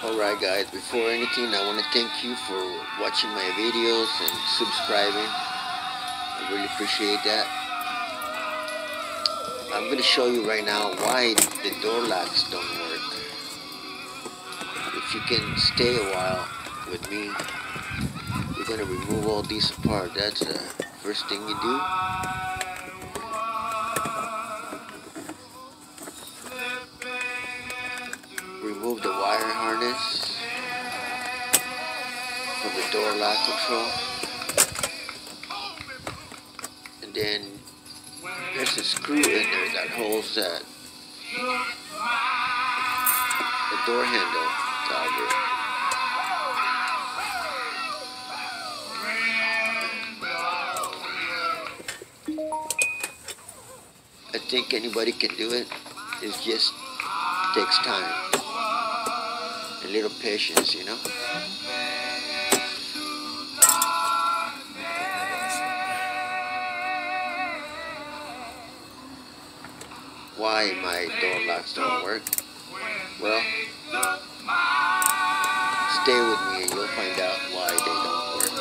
Alright guys, before anything I want to thank you for watching my videos and subscribing. I really appreciate that. I'm going to show you right now why the door locks don't work. If you can stay a while with me, we're going to remove all these apart. That's the first thing you do. Remove the wire harness from the door lock control, and then there's a screw in there that holds the door handle cover. I think anybody can do it. It just takes time. A little patience, you know. Why my door locks don't work? Well, stay with me and you'll find out why they don't work.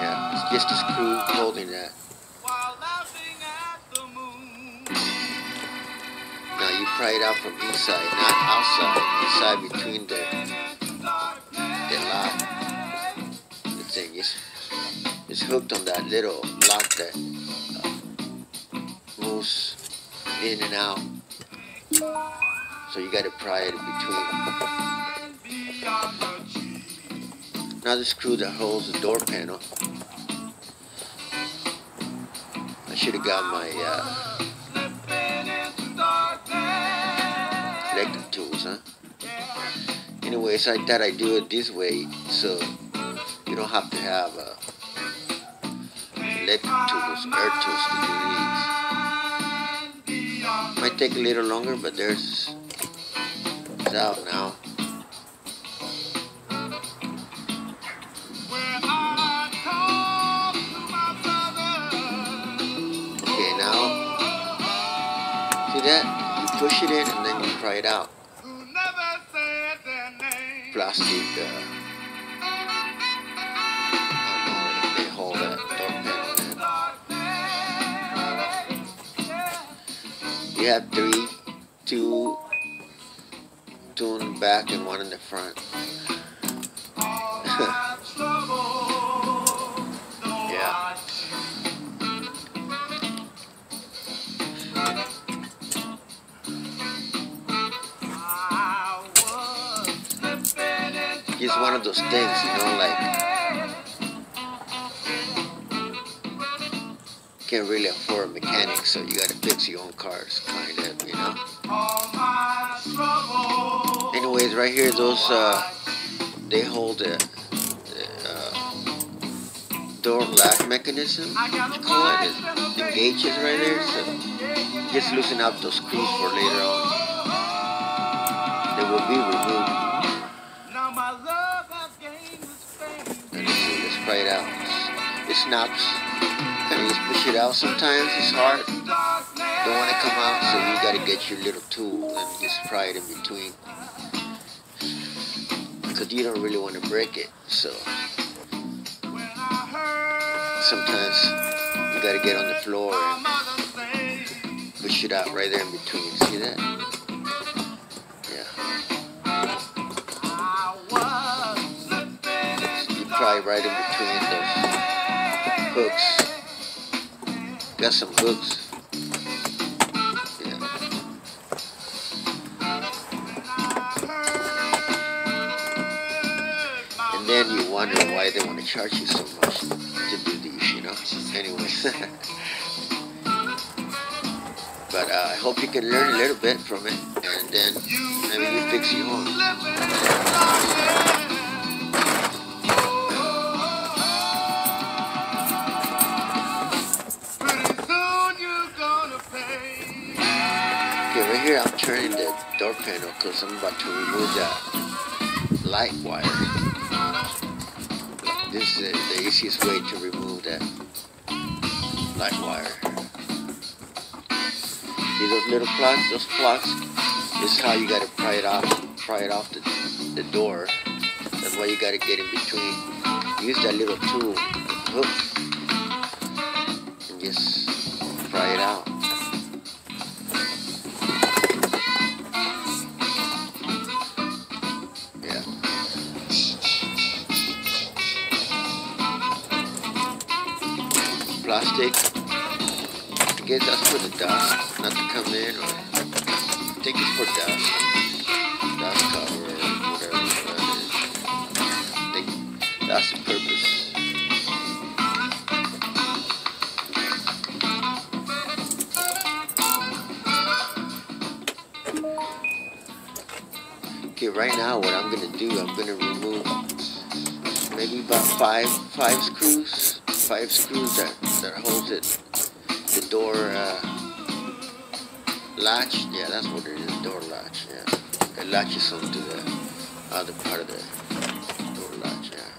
Yeah, it's just a screw holding that. Now you pry it out from inside, not outside. Inside between the lock. The thing is hooked on that little lock that moves in and out. So you got to pry it in between. Now the screw that holds the door panel. I should have got my electric tools, huh? Anyways, I thought I'd do it this way so you don't have to have electric tools, air tools to do these. Might take a little longer, but it's out now. Okay, now, see that? You push it in and then you pry it out. Plastic, I don't know if they hold that door panel in. You have two in the back and one in the front. Yeah. It's one of those things, you know, like can't really afford a mechanic, so you gotta fix your own cars, kind of, you know. Anyways, right here, those they hold the door lock mechanism. What you call it? The gauges right there. So just loosen up those screws for later on. They will be removed. Let's try it out. It snaps. Kind of just push it out. Sometimes it's hard. Don't want to come out, so you got to get your little tool and just pry it in between. Because you don't really want to break it. So sometimes you got to get on the floor and push it out right there in between. See that? Pry right in between those hooks. Got some hooks. Yeah. And then you wonder why they want to charge you so much to do these, you know. Anyway. But I hope you can learn a little bit from it, and then maybe you fix your own. Right here I'm turning the door panel because I'm about to remove that light wire. This is the easiest way to remove that light wire. See those little plugs? Those plugs. This is how you gotta pry it off the door. That's why you gotta get in between. Use that little tool, hook, and just pry it out. Yeah. Plastic. I guess that's for the dust, not to come in, or I think it's for dust cover or whatever that is. I think that's the purpose. Okay, right now what I'm gonna do, I'm gonna remove maybe about five screws that holds it, the door latch. Yeah, that's what it is, door latch. Yeah, it latches onto the other part of the door latch. Yeah,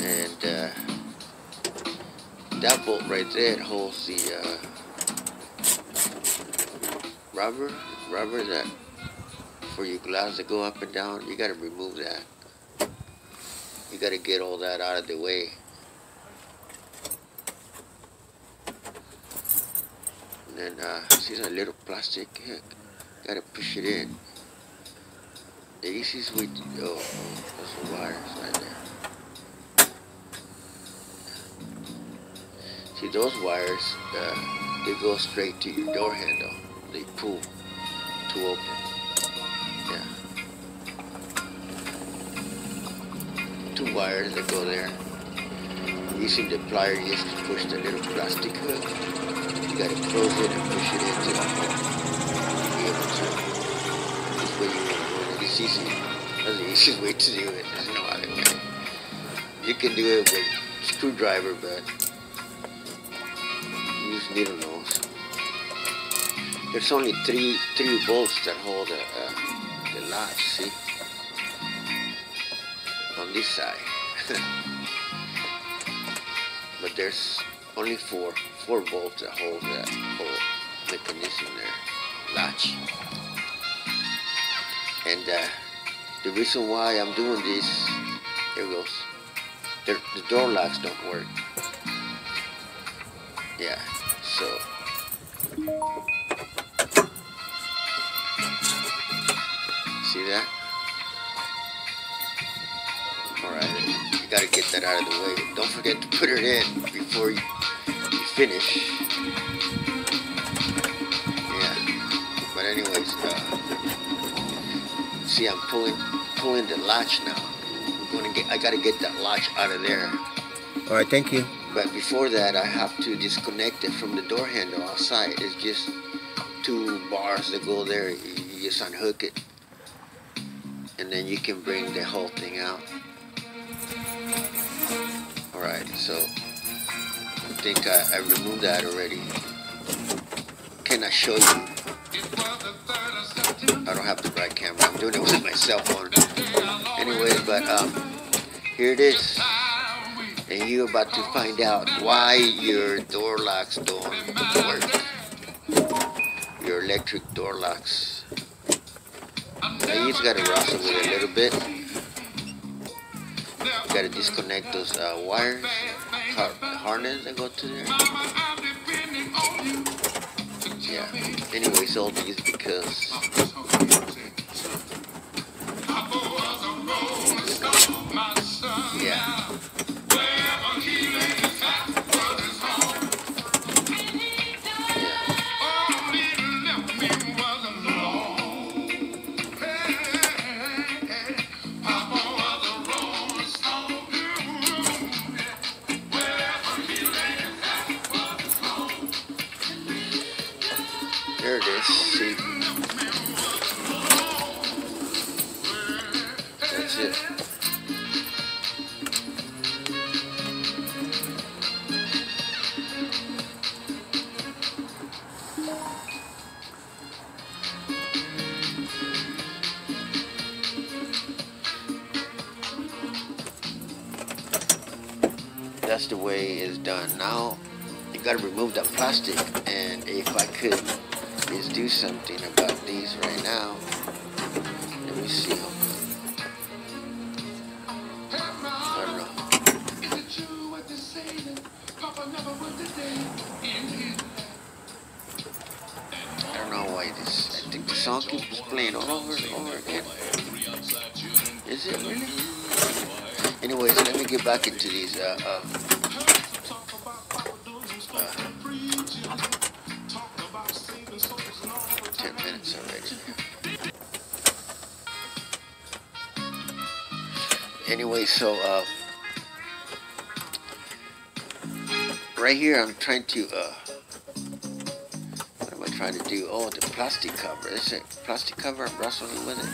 and that bolt right there holds the rubber that for your glass to go up and down. You got to remove that. You got to get all that out of the way. And then see that little plastic hook? Got to push it in. The easiest way to go. Those are wires right there. See those wires? They go straight to your door handle. They pull to open. Yeah. 2 wires that go there. Using the plier, you just push the little plastic hook. You gotta close it and push it into the hole. Be able to. This way you want to do it. It's easy. That's the easiest way to do it. There's no other way. You can do it with a screwdriver, but use needle nose. There's only three bolts that hold the latch, see? On this side. But there's only four bolts that hold that whole mechanism there, latch. And the reason why I'm doing this, here goes. The door locks don't work. Yeah, so. See that? Alright, you gotta get that out of the way. Don't forget to put it in before you finish. Yeah, but anyways, see, I'm pulling the latch now. I gotta get that latch out of there. Alright, thank you. But before that, I have to disconnect it from the door handle outside. It's just 2 bars that go there. You just unhook it, and then you can bring the whole thing out. Alright, so I think I removed that already. Can I show you? I don't have the right camera. I'm doing it with my cell phone. Anyways, but here it is. And you're about to find out why your door locks don't work. Your electric door locks. Now you just gotta wrestle with it a little bit. You gotta disconnect those wires, harness that go to there. Yeah. Anyways, all these because yeah. There it is. See? That's it. that's the way it's done. Now you gotta remove that plastic, and if I could just do something about these right now. Let me see. I don't know. I don't know why this. I think the song keeps playing all over and over again. Is it really? Anyways, let me get back into these. 10 minutes already. Anyway, so right here I'm trying to what am I trying to do? Oh, the plastic cover. Is it plastic cover? I'm wrestling with it.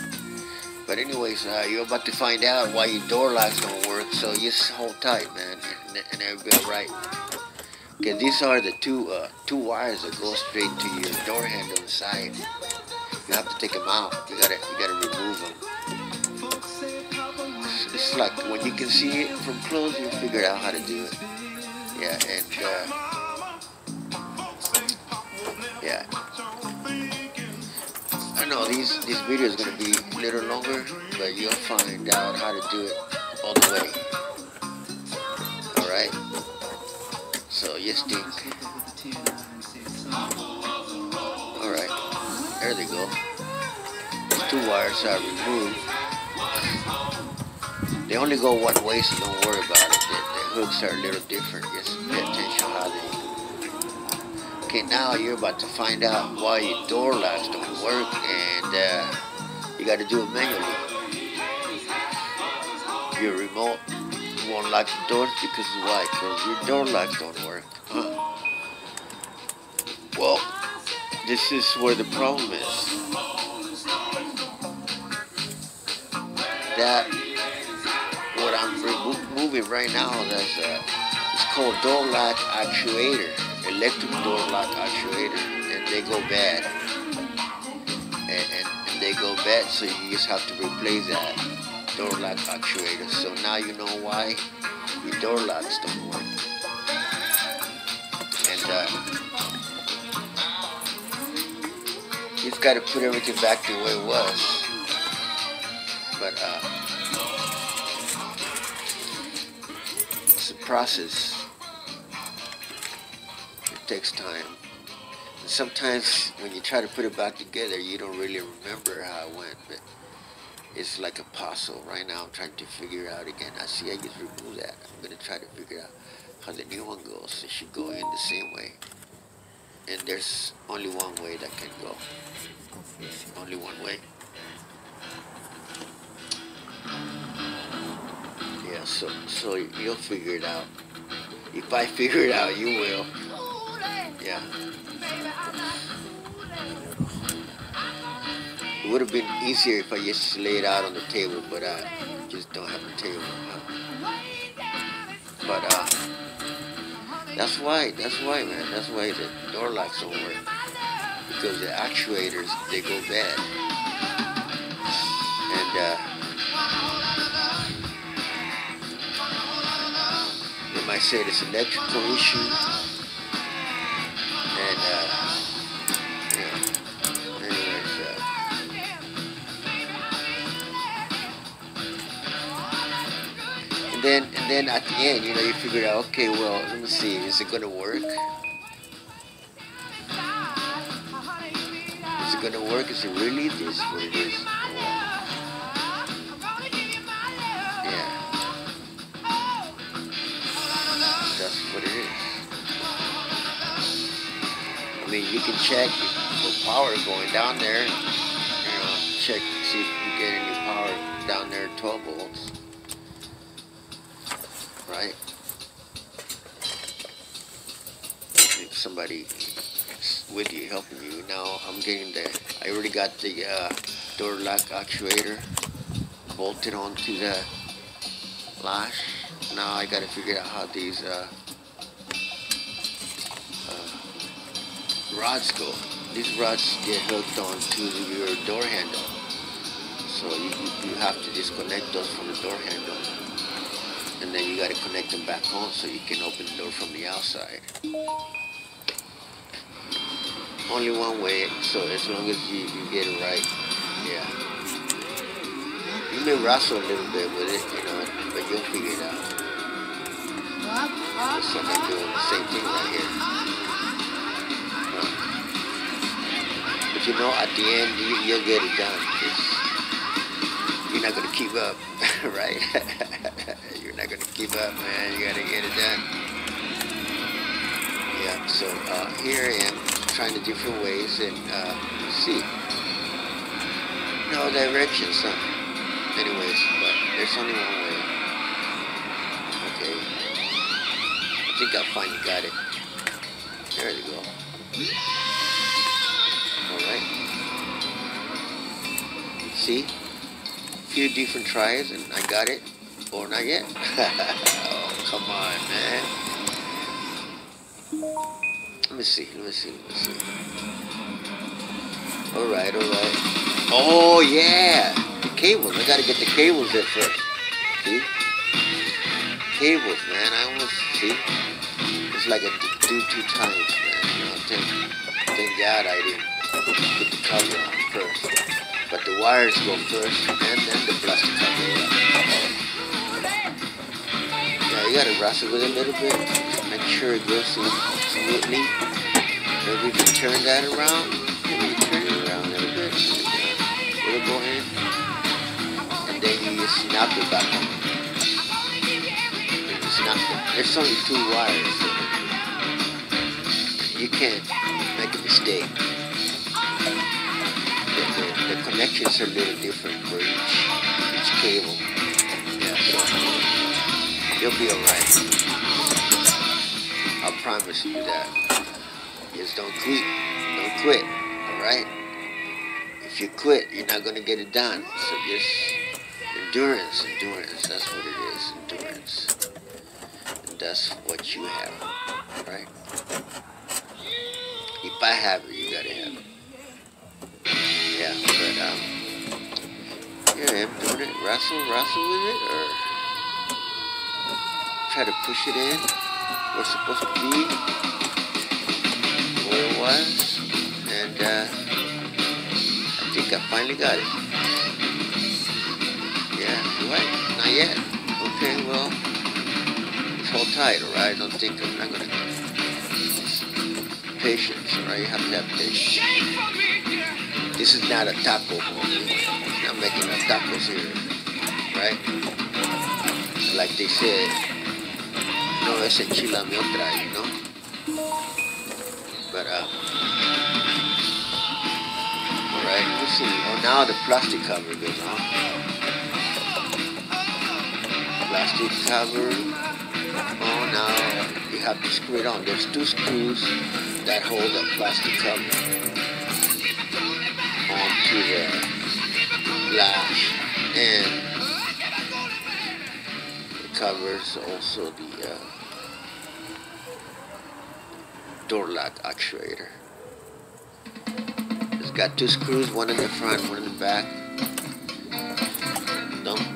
But anyways, you're about to find out why your door locks don't work. So just hold tight, man, and it'll be alright. Okay, these are the two wires that go straight to your door handle inside. You have to take them out. You gotta remove them. It's like when you can see it from close, you figure out how to do it. Yeah, and yeah. I know these videos are gonna be a little longer, but you'll find out how to do it all the way. All right. So yes, think. All right. There they go. These two wires are removed. They only go one way, so don't worry about it. The hooks are a little different. Just pay attention how they. Okay, now you're about to find out why your door locks don't work, and you got to do it manually. Your remote won't lock the doors because why? Because your door locks don't work. Well, this is where the problem is. That what I'm removing right now, that's it's called door lock actuator, electric door lock actuator, and they go bad. And they go bad, so you just have to replace that door lock actuator. So now you know why your door locks don't work. And you've got to put everything back the way it was. But it's a process. It takes time. And sometimes when you try to put it back together, you don't really remember how it went. But it's like a puzzle. Right now I'm trying to figure it out again. I see I just removed that. I'm going to try to figure out how the new one goes. It should go in the same way. And there's only one way that can go. Only one way. Yeah, so you'll figure it out. If I figure it out, you will. Yeah. It would have been easier if I just lay it out on the table, but I just don't have a table. But that's why, man. That's why the door locks don't work. Because the actuators, they go bad. And you might say it's an electrical issue. And anyways, and then at the end, you figure out, okay, well, let me see, is it gonna work? Is it gonna work? Is it really this what it is? Yeah, that's what it is. I mean, you can check for power going down there. Check, see if you get any power down there, 12 volts. Right? If somebody with you helping you. Now I'm getting I already got the door lock actuator bolted onto the lash. Now I gotta figure out how these rods go. These rods get hooked onto your door handle, so you have to disconnect those from the door handle. and then you got to connect them back home so you can open the door from the outside. Only one way, so as long as you get it right, yeah. You may wrestle a little bit with it, you know, but you'll figure it out. So I'm doing the same thing right here. But you know, at the end, you'll get it done. You're not going to keep up, right? You're not going to keep up, man. You got to get it done. Yeah, so here I am trying the different ways and see. No directions, huh? Anyways, but there's only one way. Okay. I think I finally got it. There you go. Alright. See? A few different tries and I got it. Or not yet. Oh, come on, man. Let me see. Alright. Oh, yeah. The cables. I gotta get the cables there first. See? Cables, man. I almost, see? It's like I do 2 times, man. You know, thank God I didn't put the cover on first. But the wires go first, and then the plastic cover. Yeah, you gotta wrestle with it a little bit. Make sure it goes smoothly. Maybe if you turn that around, maybe you turn it around a little bit. It'll go in. And then you just snap it back on. There's only 2 wires, so you can't make a mistake. The connections are a little different for each cable. Yeah, so you'll be alright. I promise you that. Just don't quit, alright? If you quit, you're not gonna get it done. So just endurance, that's what it is, endurance. That's what you have, right? If I have it, you gotta have it. Yeah, but here I am doing it. Wrestle with it, or try to push it in where it's supposed to be, where it was, and I think I finally got it. Yeah, what? Not yet. Okay, well. Hold tight, alright? Don't think I'm not gonna get it. Patience, alright? You have to have patience. This is not a taco home. I'm not making no tacos here, right? Like they said, no es enchilame otra, you know? But, alright, let's see. Oh, now the plastic cover goes on. Plastic cover. Oh, now you have to screw it on. There's 2 screws that hold the plastic cover onto the latch, and it covers also the door lock actuator. It's got 2 screws, one in the front, one in the back.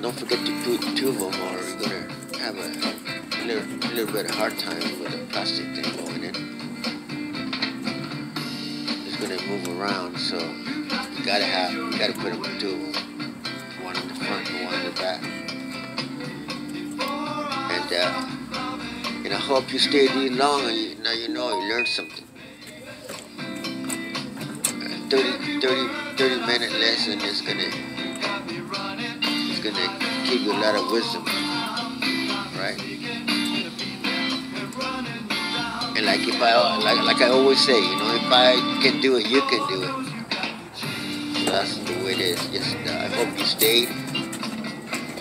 Don't forget to put 2 of them, or you're gonna have a little bit of hard time with the plastic thing going in. It's gonna move around, so you gotta put them in 2 of them, one in the front and one in the back. And I hope you stayed this long, and now you know you learned something. 30-minute lesson is gonna give you a lot of wisdom, right? And like I always say, you know, if I can do it, you can do it. So that's the way it is. Yes, I hope you stayed. I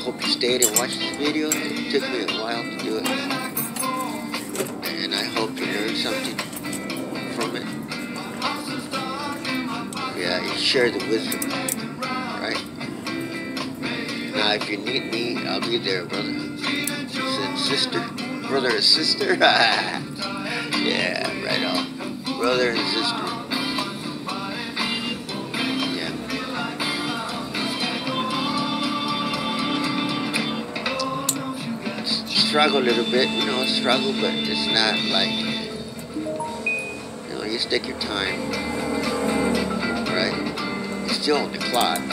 hope you stayed and watched this video. It took me a while to do it, and I hope you learned something from it. Yeah, you share the wisdom, right? Now, if you need me, I'll be there, brother and sister. Brother and sister? Yeah, right on. Brother and sister. Yeah. struggle a little bit, you know, struggle, but it's not like, you know, you just take your time, right? You're still on the clock, no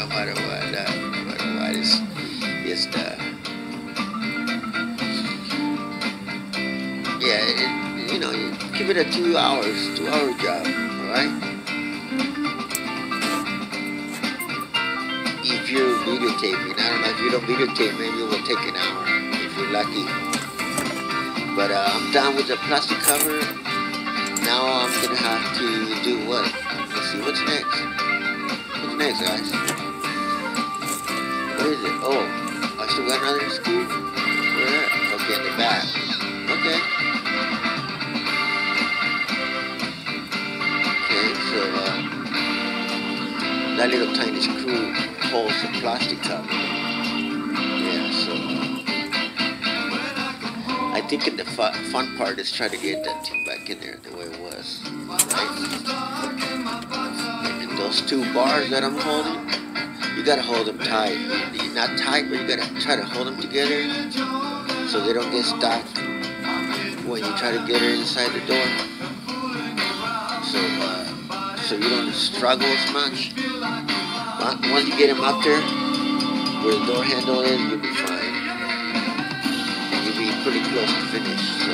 matter what, it's just, yeah, you know, you give it a 2 hour job, alright? If you're videotaping, I don't know, if you don't videotape, maybe it will take an hour, if you're lucky. But I'm done with the plastic cover. Now I'm gonna have to do what? Let's see, what's next? What's next, guys? What is it? Oh, I still got another screw? Where that? Okay, in the back. Okay. Okay, so that little tiny screw holds the plastic cover. Yeah, so I think the fun part is trying to get that thing back in there the way it was, right? And those 2 bars that I'm holding, you gotta hold them tight. Not tight, but you gotta try to hold them together so they don't get stuck when you try to get it inside the door. So you don't struggle as much. Once you get them up there where the door handle is, you'll be fine. You'll be pretty close to finish. So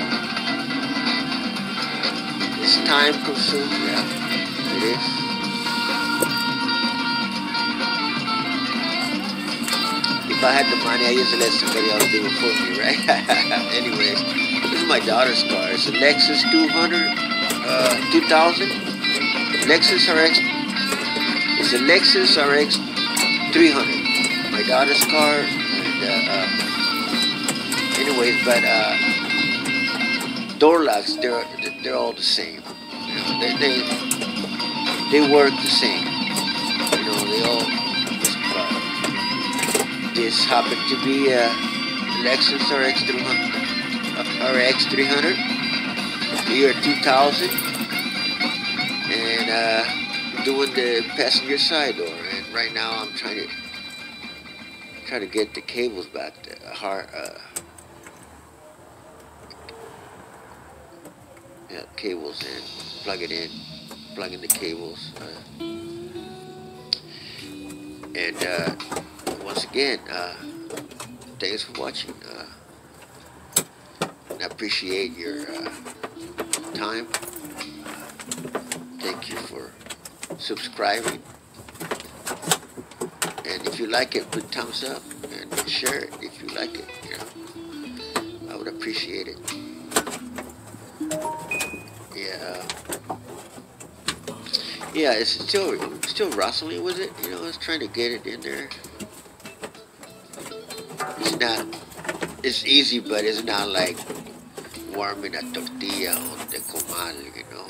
it's time consuming, yeah, it is. If I had the money, I used to let somebody else do it for me, right? Anyways, this is my daughter's car. It's a Lexus 2000. Lexus RX. It's a Lexus RX300. My daughter's car. And, anyways, but door locks, they're all the same. You know, they work the same. You know, they all. This happened to be a Lexus RX300, year 2000, and doing the passenger side door. And right now I'm trying to get the cables back, cables in, plug in the cables, and once again, thanks for watching. I appreciate your time. Thank you for subscribing. And if you like it, put thumbs up and share it if you like it. You know, I would appreciate it. Yeah, it's still wrestling with it. You know, it's trying to get it in there. It's easy, but it's not like warming a tortilla on the comal, you know.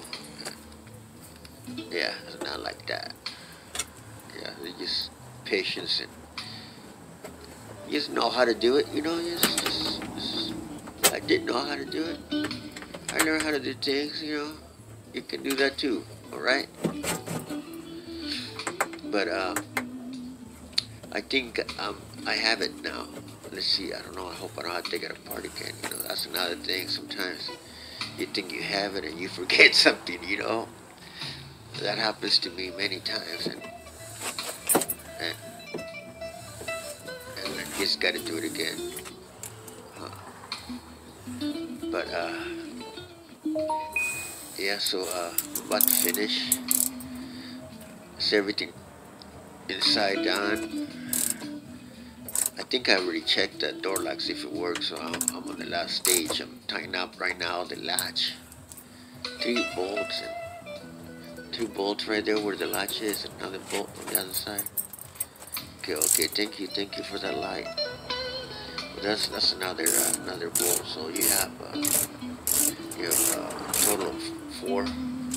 Yeah, it's not like that. Yeah, it's just patience and you just know how to do it, you know. I didn't know how to do it. I learned how to do things, you know. You can do that too, alright? But I think I have it now. Let's see, I don't know, I hope I don't have to take it apart again, you know. That's another thing. Sometimes you think you have it and you forget something, you know. That happens to me many times, and I just got to do it again. But yeah, so about to finish. It's everything inside down. I think I already checked the door locks if it works, so I'm on the last stage. I'm tying up right now the latch. 3 bolts and 2 bolts right there where the latch is, another bolt on the other side. Okay, thank you for that light. Well, that's another bolt. So you have a total of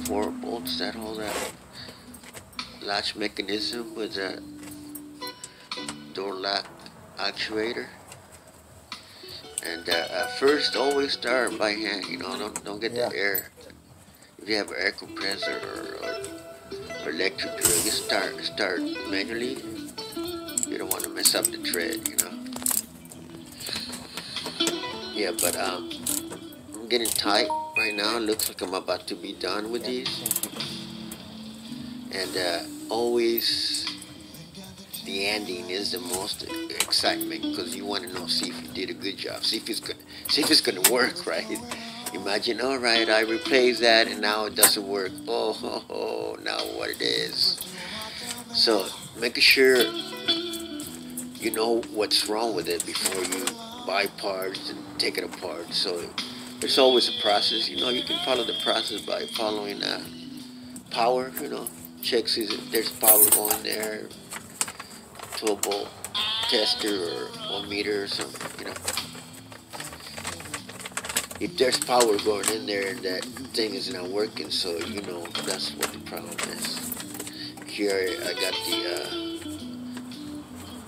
4 bolts that hold that latch mechanism with a door lock actuator. And first, always start by hand. You know, don't get the air. If you have an air compressor or electric drill, you start manually. You don't want to mess up the thread, you know. Yeah, but I'm getting tight right now. Looks like I'm about to be done with these. And always the ending is the most excitement because you want to know, see if you did a good job, see if it's gonna work, right? Imagine, all right, I replaced that and now it doesn't work. Oh, now what it is. So making sure you know what's wrong with it before you buy parts and take it apart. So there's always a process. You know, you can follow the process by following power. You know, check see if there's power going there, 12 volt tester or 1 meter or something. You know, if there's power going in there and that thing is not working, so you know that's what the problem is. Here I got the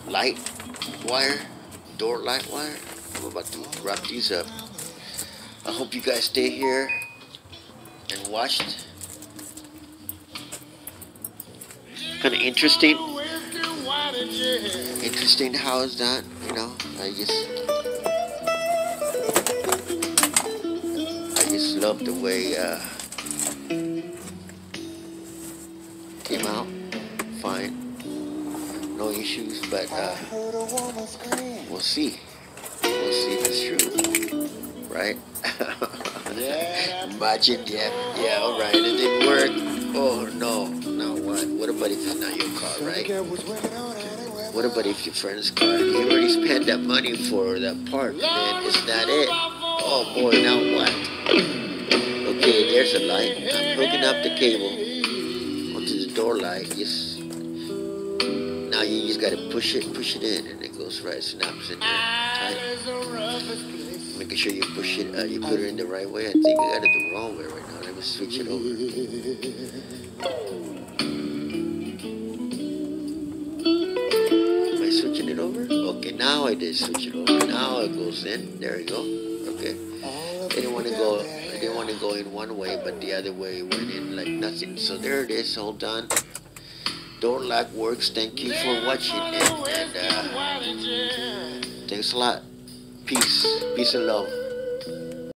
light wire, door light wire. I'm about to wrap these up. I hope you guys stay here and watched. Kind of interesting. Interesting how it's done. You know, I just love the way came out. Fine. No issues, but we'll see. We'll see if it's true, right? Imagine, yeah, all right, it didn't work. Oh no, now what? What about if it's not your car, right? What about if your friend's car? You already spent that money for that part, man. It's not it. Oh boy, now what? Okay, there's a light. I'm hooking up the cable onto the door light. Just now you just gotta push it in, and it goes right, snaps in there, tight. Making sure you push it, you put it in the right way. I think I got it the wrong way right now. Let me switch it over. Am I switching it over? Okay, now I did switch it over. Now it goes in. There you go. Okay. I didn't want to go in one way, but the other way went in like nothing. So there it is, all done. Door lock works. Thank you for watching, and thanks a lot. Peace and love.